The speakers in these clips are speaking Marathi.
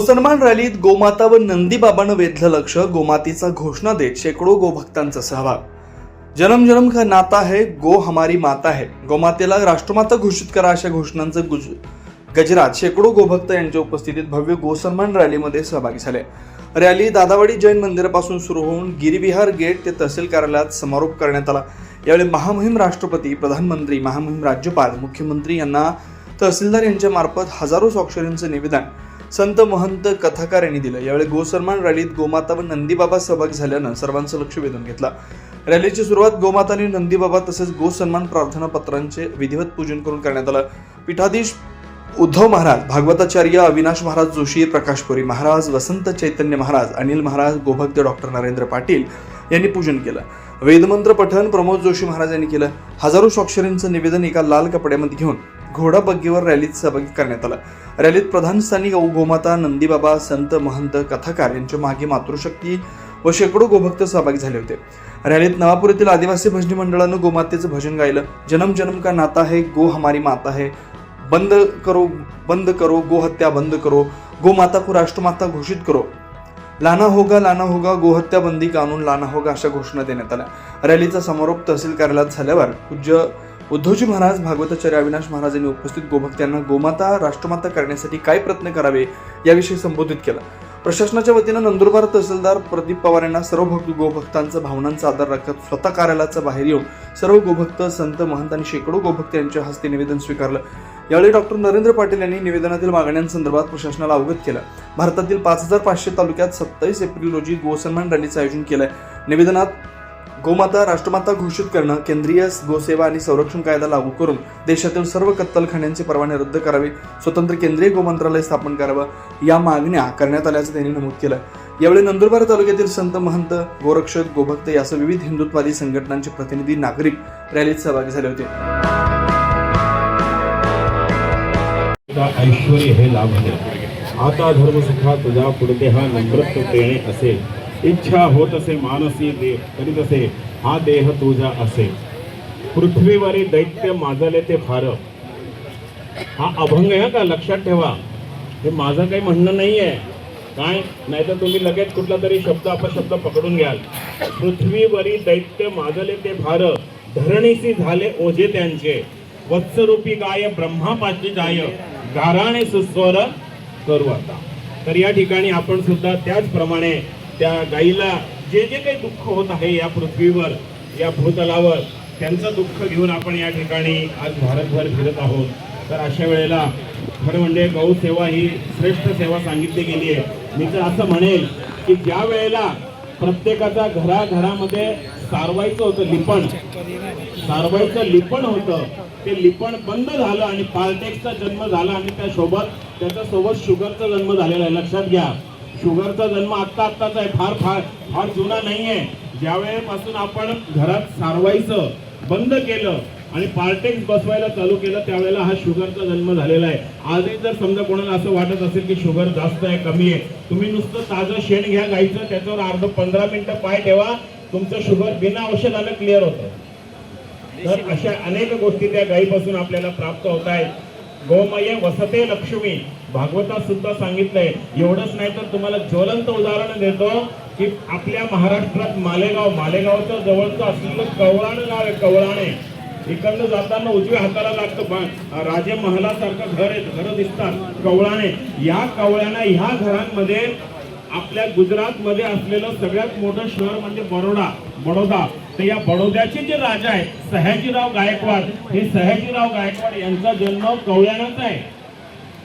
गोसन्मान रॅलीत गोमाता व नंदीबाबांना वेधलं लक्ष. गोमातेचा घोषणा देत शेकडो गोभक्तांचा सहभाग. जन्म जन्म का नाता है, गो हमारी माता है. गोमातेला राष्ट्रमाता घोषित करा अशा घोषणांचं गजरात शेकडो गोभक्त यांच्या उपस्थितीत भव्य गोसन्मान रॅलीमध्ये सहभागी झाले. रॅली दादावाडी जैन मंदिरापासून सुरू होऊन गिरिविहार गेट ते तहसील कार्यालयात समारोप करण्यात आला. यावेळी महामहिम राष्ट्रपती, प्रधानमंत्री, महामहिम राज्यपाल, मुख्यमंत्री यांना तहसीलदार यांच्या मार्फत हजारो स्वाक्षरींचं निवेदन संत महंत कथाकार यांनी दिलं. यावेळी गोसन्मान रॅलीत गोमाता व नंदीबाबा सहभागी झाल्यानं सर्वांचं लक्ष वेधून घेतलं. रॅलीची सुरुवात गोमाता आणि नंदीबाबा तसेच गोसन्मान प्रार्थना पत्रांचे विधिवत पूजन करून करण्यात आलं. पीठाधीश उद्धव महाराज, भागवताचार्य अविनाश महाराज जोशी, प्रकाशपुरी महाराज, वसंत चैतन्य महाराज, अनिल महाराज, गोभक्त डॉक्टर नरेंद्र पाटील यांनी पूजन केलं. वेदमंत्र पठण प्रमोद जोशी महाराज यांनी केलं. हजारो स्वाक्षरींचं निवेदन एका लाल कपड्यामध्ये घेऊन घोडा बग्गीवर रॅलीत सहभागी करण्यात आला. रॅलीत प्रधान स्थानी गोमाता, नंदीबाबा, संत महंत कथाकार यांच्या मागे मातृशक्ती व शेकडो गोभक्त सहभागी झाले होते. रॅलीत नवापूर येथील आदिवासी भजनी मंडळानं गोमातेचं भजन गायलं. जन्म जन्म का नाता है, गो हमारी माता है. बंद करो गो हत्या बंद करो. गो माता को राष्ट्रमाता घोषित करो. लाना होगा गो हत्या बंदी कानून लाना होगा अशा घोषणा देण्यात आल्या. रॅलीचा समारोप तहसील कार्यालयात झाल्यावर पूज्य उद्धवजी महाराज, भागवताचार्य अविनाश महाराज यांनी उपस्थित गोभक्तांना गोमाता राष्ट्रमाता करण्यासाठी काय प्रयत्न करावे याविषयी संबोधित केलं. प्रशासनाच्या वतीनं नंदुरबार तहसीलदार प्रदीप पवार यांना सर्व गोभक्तांचा भावनांचा आदर राखत स्वतः कार्यालयाच्या बाहेर येऊन सर्व गोभक्त, संत महंत आणि शेकडो गोभक्त यांच्या हस्ते निवेदन स्वीकारलं. यावेळी डॉक्टर नरेंद्र पाटील यांनी निवेदनातील मागण्यांसंदर्भात प्रशासनाला अवगत केलं. भारतातील 5500 तालुक्यात 27 एप्रिल रोजी गोसन्मान रॅलीचं आयोजन केलंय. निवेदनात गोमाता राष्ट्रमाता घोषित करणं, केंद्रीय गोसेवा आणि संरक्षण कायदा लागू करून देशातील सर्व कत्तलखान्यांचे परवाने रद्द करावे, स्वतंत्र केंद्रीय गोमंत्रालय स्थापन करावं या मागण्या करण्यात आल्याचं त्यांनी नमूद केलं. यावेळी नंदुरबार तालुक्यातील संत महंत, गोरक्षक, गोभक्त यासह विविध हिंदुत्ववादी संघटनांचे प्रतिनिधी, नागरिक रॅलीत सहभागी झाले होते. ऐश्वर्य हे लाभले आता धर्म सुखा तुझा पुढते हा नम्रत्व प्रेणे असे. इच्छा होत असे मानसी दे करीत असे हा देह तुझा असे. पृथ्वीवरील दैत्य माजले ते फार. हा अभंग आहे का, लक्षात ठेवा. हे माझं काही म्हणणं नाही आहे काय, नाहीतर तुम्ही लगेच कुठला तरी शब्द अपशब्द पकडून घ्याल. पृथ्वीवरील दैत्य माजले ते फार, धरणीसी झाले ओझे त्यांचे. वत्सरूपी गाय ब्रह्मापाची जाय, गाराणे सुस्वर करू आता. तर या ठिकाणी आपण सुद्धा त्याचप्रमाणे त्या गाईला जे जे काही दुःख होत आहे या पृथ्वीवर, या भूतलावर, त्यांचं दुःख घेऊन आपण या ठिकाणी आज भारतभर फिरत आहोत. तर अशा वेळेला खरं म्हणजे गौसेवा ही श्रेष्ठ सेवा सांगितली गेली आहे. मी तर असं म्हणेल की ज्या वेळेला प्रत्येकाच्या घराघरामध्ये सारवायचं होतं लिपण, सारवायचं लिपण होतं, ते लिपण बंद झालं आणि पार्टेक्सचा जन्म झाला आणि त्याच्यासोबत शुगरचा जन्म झालेला आहे. लक्षात घ्या, शुगरचा जन्म आत्ताच आहे, फार फार फार जुना नाही आहे. ज्या वेळेपासून आपण घरात सारवायचं बंद केलं आणि पार्टेक्स बसवायला चालू केलं त्यावेळेला हा शुगरचा जन्म झालेला आहे. आजही जर समजा कोणाला असं वाटत असेल की शुगर जास्त आहे, कमी आहे, तुम्ही नुसतं ताजं शेण घ्या गाईचं, त्याच्यावर अर्ध 15 मिनिटं पाय ठेवा, तुमचं शुगर बिना औषधानं क्लिअर होतं. तर अशा अनेक गोष्टी त्या गाईपासून आपल्याला प्राप्त होत आहेत. गोमय वसते लक्ष्मी भागवतात सुद्धा सांगितलंय. एवढंच नाही तर तुम्हाला ज्वलंत उदाहरण देतो की आपल्या महाराष्ट्रात मालेगावच्या जवळचं असलेलं कवळाणे गाव आहे. कवळाणे इकडनं जाताना उजव्या हाताला लागतं, राजे महालासारखं घर दिसतात, कवळाणे. या कवळ्याना ह्या घरांमध्ये आपल्या गुजरातमध्ये असलेलं सगळ्यात मोठं शहर म्हणजे बडोदा. तर या बडोद्याचे जे राजा आहेत सयाजीराव गायकवाड, हे सयाजीराव गायकवाड यांचा जन्म कवळ्यानाच आहे.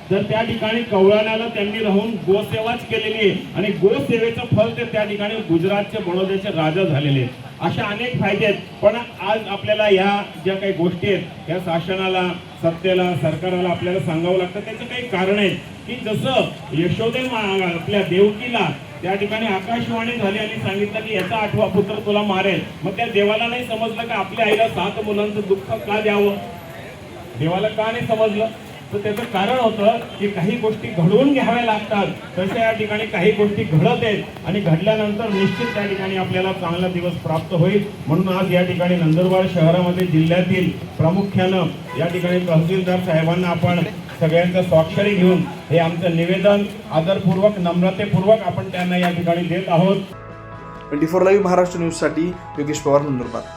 तर त्या ठिकाणी कवळाण्याला त्यांनी राहून गोसेवाच केलेली आहे आणि गोसेवेचं फल ते त्या ठिकाणी गुजरातचे बडोद्याचे राजा झालेले आहेत. अशा अनेक फायदे आहेत. पण आज आपल्याला या ज्या काही गोष्टी आहेत या शासनाला, सत्तेला, सरकारला आपल्याला सांगावं लागतं. त्याचं काही कारण आहे की जसं यशोदे आपल्या देवकीला त्या ठिकाणी आकाशवाणी झाली आणि सांगितलं की याचा 8वा पुत्र तुला मारेल. मग त्या देवाला नाही समजलं की आपल्या आईला 7 मुलांचं दुःख का द्यावं, देवाला का नाही समजलं. तर त्याचं कारण होतं की काही गोष्टी घडवून घ्याव्या लागतात. तशा या ठिकाणी काही गोष्टी घडत आहेत आणि घडल्यानंतर निश्चित त्या ठिकाणी आपल्याला चांगला दिवस प्राप्त होईल. म्हणून आज या ठिकाणी नंदुरबार शहरामध्ये जिल्ह्यातील प्रामुख्यानं या ठिकाणी तहसीलदार साहेबांना आपण सगळ्यांचं स्वाक्षरी घेऊन हे आमचं निवेदन आदरपूर्वक नम्रतेपूर्वक आपण त्यांना या ठिकाणी देत आहोत. 24 लाईव्ह महाराष्ट्र न्यूजसाठी योगेश पवार, नंदुरबार.